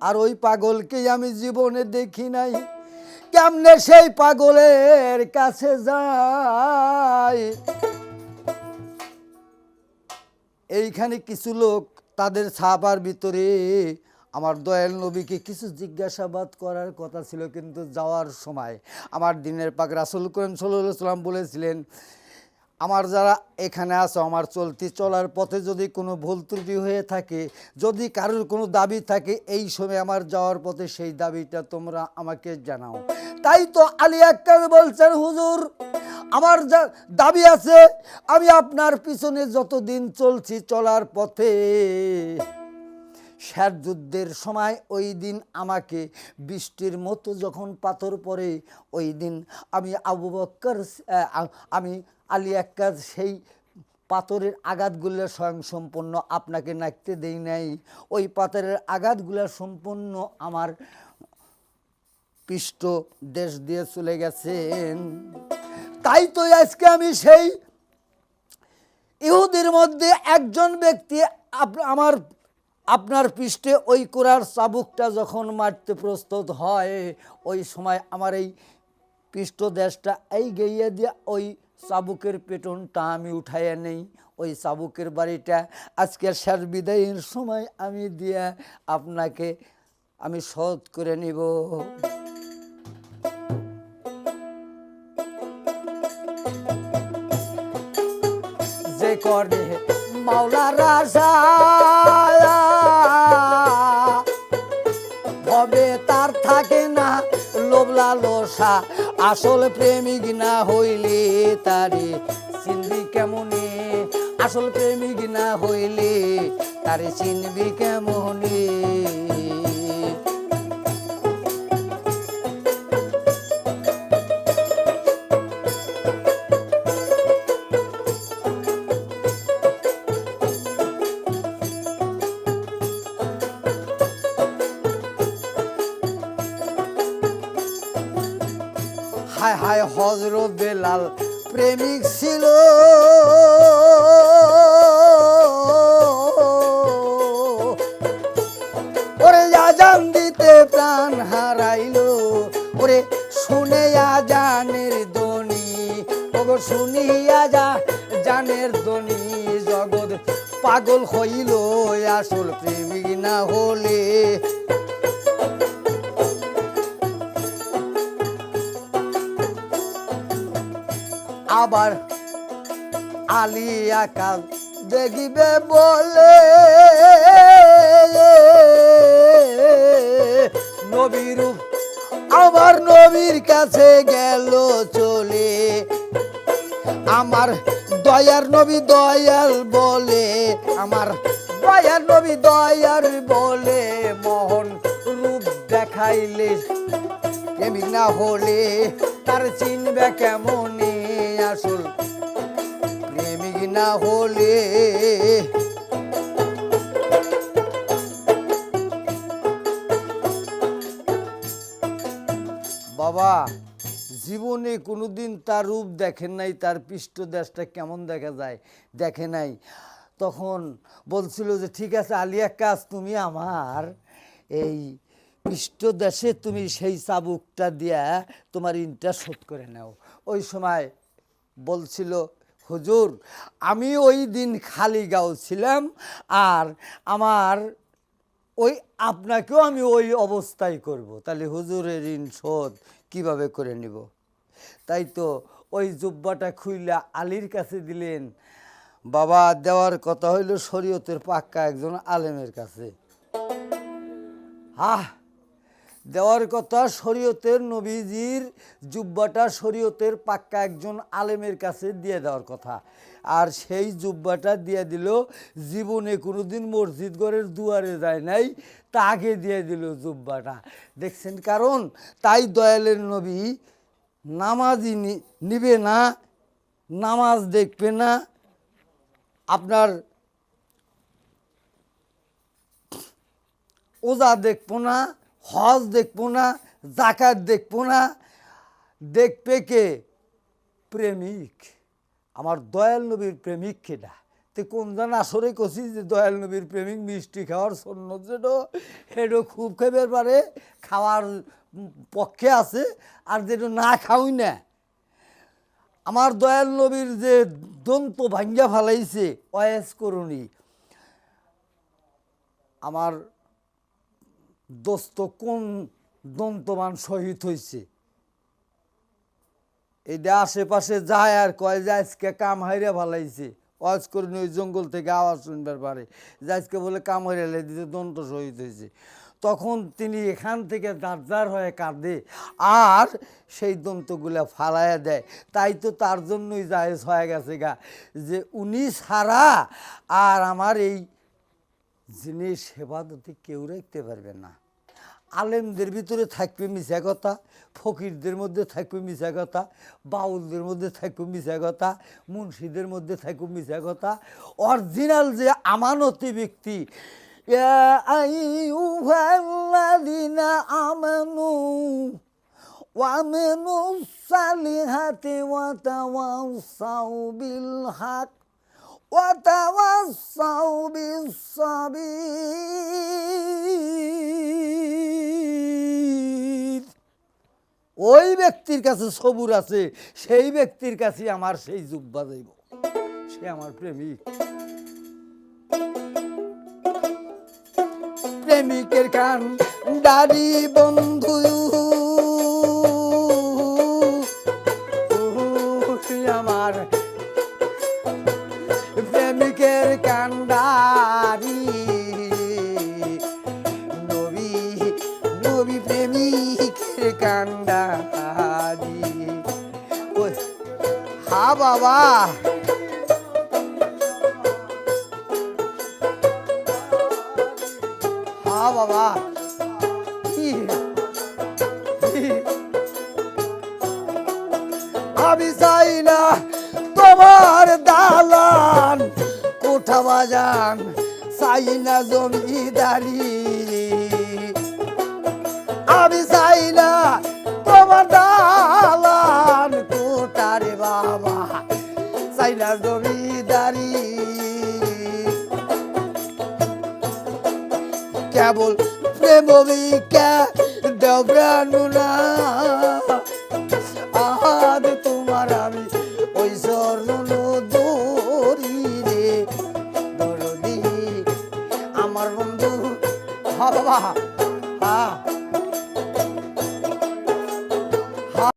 আর ওই পাগলকে আমি জীবনে দেখি নাই, কেমনে সেই পাগলের কাছে যায়। এইখানে কিছু লোক তাদের ছাপার ভিতরে আমার দয়াল নবীকে কিছু জিজ্ঞাসাবাদ করার কথা ছিল, কিন্তু যাওয়ার সময় আমার দিনের পাক রাসূল করিম সাল্লাল্লাহু আলাইহি ওয়াসাল্লাম বলেছিলেন, আমার যারা এখানে আছো, আমার চলার পথে যদি কোনো ভুল ত্রুটি হয়ে থাকে, যদি কারোর কোনো দাবি থাকে, এই সময় আমার যাওয়ার পথে সেই দাবিটা তোমরা আমাকে জানাও। তাই তো আলী আক্কার বলছেন, হুজুর আমার যা দাবি আছে, আমি আপনার পিছনে যতদিন চলছি, চলার পথে শেষ যুদ্ধের সময় ওই দিন আমাকে বৃষ্টির মতো যখন পাথর পড়ে, ওই দিন আমি আবু বকর আমি আলী আক্কার সেই পাথরের আঘাতগুলো স্বয়ংসম্পূর্ণ আপনাকে নাকতে দেই নাই, ওই পাথরের আঘাতগুলো সম্পূর্ণ আমার পৃষ্ঠ দেশ দিয়ে চলে গেছেন। তাই তো আজকে আমি সেই ইহুদির মধ্যে একজন ব্যক্তি আপনার পৃষ্ঠে ওই কুরার চাবুকটা যখন মারতে প্রস্তুত হয়, ওই সময় আমার এই পৃষ্ঠ দেশটা এই গেইয়ে দিয়ে ওই চাবুকের পেটনটা আমি উঠাইয়া নেই, ওই চাবুকের বাড়িটা আজকের শেষ বিদায়ের সময় আমি দিয়ে আপনাকে আমি শোধ করে নিব। যে করে মাওলার আশা হবে তার থাকে না লোভ লালসা, আসল প্রেমিক না হইলে তারে চিনবি কেমনে, আসল প্রেমিক না হইলে তারে চিনবি কেমনে। হায় হায় হযরত বেলাল প্রেমিক ছিল, ওরে আজান দিতে প্রাণ হারাইলো, ওরে শুনে আজানের ধ্বনি, ওগো শুনিয়া জানের ধ্বনি, জগৎ পাগল হইল আসল প্রেমিক না হলে। আবার আলী আকাল দেখিবে বলে নবীর, আবার নবীর কাছে গেল চলে, আমার দয়ার নবী দয়াল বলে, আমার দয়ার নবী দয়ার বলে, মোহন রূপ দেখাইলে প্রেমিক না হলে তার চিনবে কেমনে, আসল প্রেমিক না হলে। বাবা জীবনে কোনোদিন তার রূপ দেখেন নাই, তার পৃষ্ঠদেশটা কেমন দেখা যায় দেখে নাই, তখন বলছিল যে ঠিক আছে আলী আক্কাস, তুমি আমার এই পৃষ্ঠদেশে তুমি সেই চাবুকটা দিয়া তোমার ঋণটা শোধ করে নাও। ওই সময় বলছিল, হুজুর আমি ওই দিন খালি গাও ছিলাম, আর আমার ওই আপনাকেও আমি ওই অবস্থায় করব, তাহলে হুজুরের ঋণ শোধ কীভাবে করে নিব। তাই তো ওই জুব্বাটা খুইলা আলীর কাছে দিলেন। বাবা দেওয়ার কথা হইল শরীয়তের পাক্কা একজন আলেমের কাছে, দেওয়ার কথা শরীয়তের নবীজির জুব্বাটা শরীয়তের পাক্কা একজন আলেমের কাছে দিয়ে দেওয়ার কথা, আর সেই জুব্বাটা দিয়ে দিল। জীবনে কোনোদিন মসজিদ ঘরের দুয়ারে যায় নাই, তাকে দিয়ে দিল জুব্বাটা, দেখছেন কারণ। তাই দয়ালের নবী নামাজই নিবে না, নামাজ দেখবে না, আপনার ওজা দেখবো না, হজ দেখবো না, জাকাত দেখবো না, দেখবে কে? প্রেমিক। আমার দয়াল নবীর প্রেমিক কেডা? তো তে কোন জন আসরে কছি যে দয়াল নবীর প্রেমিক মিষ্টি খাওয়ার সন্ন্য যেটা সেটা খুব খেবার পারে খাওয়ার পক্ষে আছে, আর যেটা না খাওই না। আমার দয়াল নবীর যে দন্ত ভাঙ্গা ফেলাইছে অয়েস করুনি, আমার দোস্ত কোন দন্তমান শহীদ হয়েছে এটা আশেপাশে যায় আর কয় যে আজকে কাম হাইরা ভালাইছে, ওয়াজ করুন ওই জঙ্গল থেকে আওয়াজ শুনবার পারে যে আজকে বলে কাম হাইরা দিতে দন্ত শহীদ হয়েছে। তখন তিনি এখান থেকে দাঁড় হয়ে কাঁদে আর সেই দন্তগুলা ফালাইয়া দেয়। তাই তো তার জন্যই জায়েজ হয়ে গেছে গা যে উনি ছাড়া আর আমার এই জিনিস হেফাজতে কেউ রাখতে পারবে না। আলেমদের ভিতরে থাকবে মিছা কথা, ফকিরদের মধ্যে থাকবে মিছা কথা, বাউলদের মধ্যে থাকবে মিছা কথা, মুন্সিদের মধ্যে থাকবে মিছা কথা। অরিজিনাল যে আমানতি ব্যক্তি ইয়া আইয়ুহাল্লাযীনা আমানু ওয়া আমিলুস সালিহাতি ওয়া তাওয়াসাউ বিল হক ওয়া তাওয়াসাউ বিস সাবির। ওই ব্যক্তির কাছে সবুর আছে, সেই ব্যক্তির কাছে আমার সেই জুব্বা যাইব, সে আমার প্রেমিক। প্রেমিকের কান দাড়ি বন্ধু আমার প্রেমিকের কান্ডারি নবী নবী প্রেমিকের কান্ডারি। হা বাবা হা বাবা আমি চাই না তোমার দালান কোঠা বাজান, চাই না জমিদারি। আমি চাই না তোমার দালান কোঠা রে বাবা, চাই না জমিদারি। কেবল প্রেমিকা দেবরানুনা